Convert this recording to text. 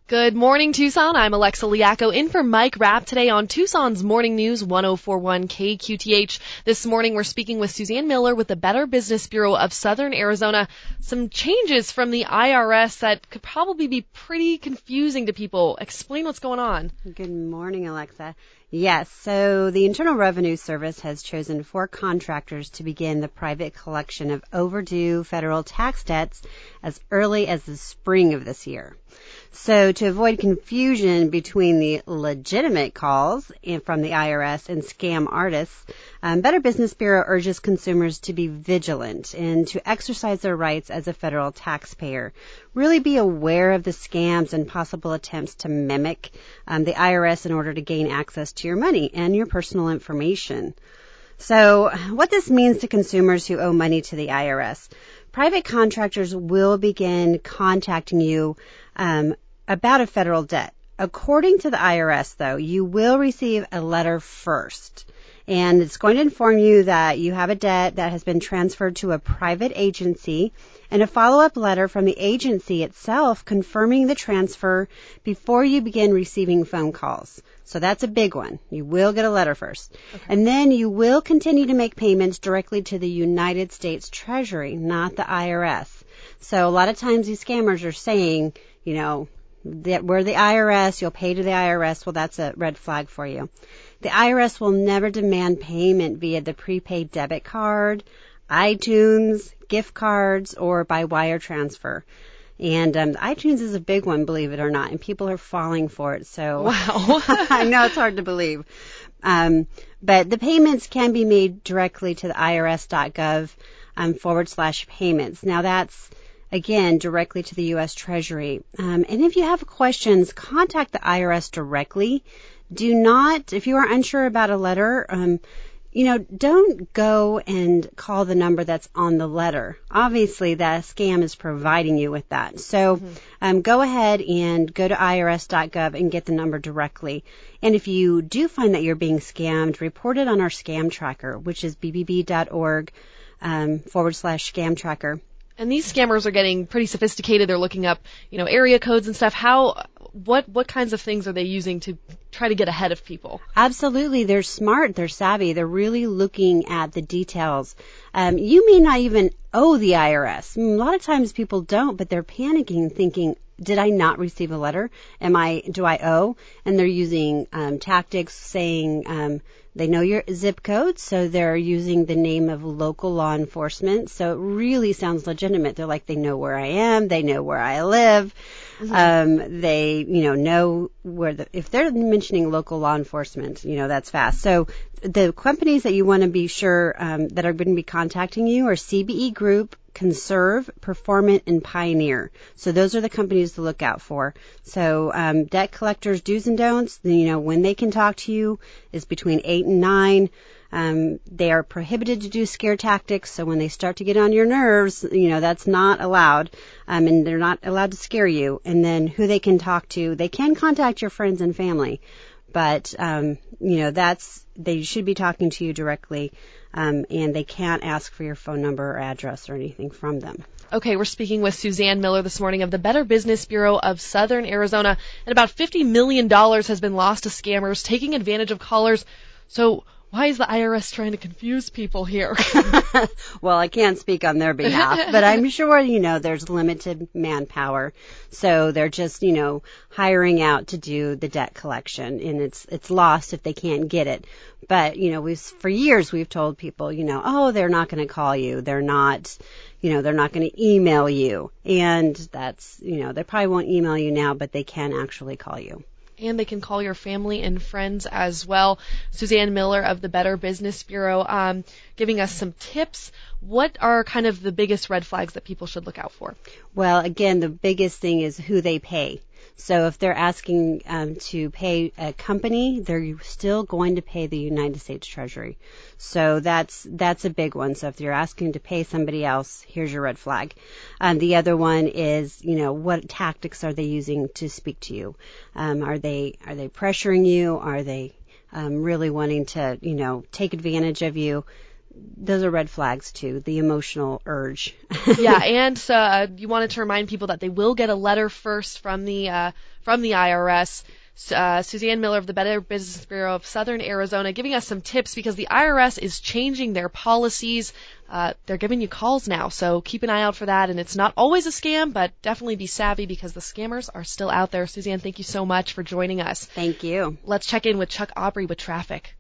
Good morning, Tucson. I'm Alexa Liacco in for Mike Rapp today on Tucson's Morning News 104.1 KQTH. This morning we're speaking with Suzanne Miller with the Better Business Bureau of Southern Arizona. Some changes from the IRS that could probably be pretty confusing to people. Explain what's going on. Good morning, Alexa. Yes, so the Internal Revenue Service has chosen 4 contractors to begin the private collection of overdue federal tax debts as early as the spring of this year. So to avoid confusion between the legitimate calls from the IRS and scam artists, Better Business Bureau urges consumers to be vigilant and to exercise their rights as a federal taxpayer. Really be aware of the scams and possible attempts to mimic the IRS in order to gain access to your money and your personal information. So what this means to consumers who owe money to the IRS. Private contractors will begin contacting you about a federal debt. According to the IRS, though, you will receive a letter first. And it's going to inform you that you have a debt that has been transferred to a private agency and a follow-up letter from the agency itself confirming the transfer before you begin receiving phone calls. So that's a big one. You will get a letter first. Okay. And then you will continue to make payments directly to the United States Treasury, not the IRS. So a lot of times these scammers are saying, that we're the IRS, you'll pay to the IRS. Well, that's a red flag for you. The IRS will never demand payment via the prepaid debit card, iTunes, gift cards, or by wire transfer. And iTunes is a big one, believe it or not, and people are falling for it. So wow. I know it's hard to believe. But the payments can be made directly to the irs.gov/payments. Now that's, again, directly to the U.S. Treasury. And if you have questions, contact the IRS directly. Do not, if you are unsure about a letter, don't go and call the number that's on the letter. Obviously, the scam is providing you with that. So go ahead and go to irs.gov and get the number directly. And if you do find that you're being scammed, report it on our scam tracker, which is bbb.org/scam tracker. And these scammers are getting pretty sophisticated. They're looking up, area codes and stuff. What kinds of things are they using to try to get ahead of people? Absolutely. They're smart. They're savvy. They're really looking at the details. You may not even owe the IRS. A lot of times people don't, but they're panicking, thinking, did I not receive a letter? Do I owe? And they're using tactics saying they know your zip code, so they're using the name of local law enforcement. So it really sounds legitimate. They're like, they know where I am, they know where I live. They, know where if they're mentioning local law enforcement, that's fast. So the companies that you want to be sure that are going to be contacting you are CBE Group, Conserve, Performant, and Pioneer. So those are the companies to look out for. So debt collectors' do's and don'ts, when they can talk to you is between 8 and 9. They are prohibited to do scare tactics, so when they start to get on your nerves, that's not allowed, and they're not allowed to scare you. And then who they can talk to, they can contact your friends and family, but, they should be talking to you directly, and they can't ask for your phone number or address or anything from them. Okay, we're speaking with Suzanne Miller this morning of the Better Business Bureau of Southern Arizona, and about $50 million has been lost to scammers taking advantage of callers. So why is the IRS trying to confuse people here? Well, I can't speak on their behalf, but I'm sure, there's limited manpower. So they're just, hiring out to do the debt collection, and it's lost if they can't get it. But, for years we've told people, they're not going to call you. They're not going to email you. And that's, they probably won't email you now, but they can actually call you. And they can call your family and friends as well. Suzanne Miller of the Better Business Bureau giving us some tips. What are kind of the biggest red flags that people should look out for? Well, again, the biggest thing is who they pay. So if they're asking to pay a company, they're still going to pay the United States Treasury. So that's a big one. So if you're asking to pay somebody else, here's your red flag. The other one is, what tactics are they using to speak to you? Are they pressuring you? Are they really wanting to, take advantage of you? those are red flags too, the emotional urge. Yeah, and you wanted to remind people that they will get a letter first from the IRS. Suzanne Miller of the Better Business Bureau of Southern Arizona giving us some tips because the IRS is changing their policies. They're giving you calls now, so keep an eye out for that. And it's not always a scam, but definitely be savvy because the scammers are still out there. Suzanne, thank you so much for joining us. Thank you. Let's check in with Chuck Aubrey with traffic.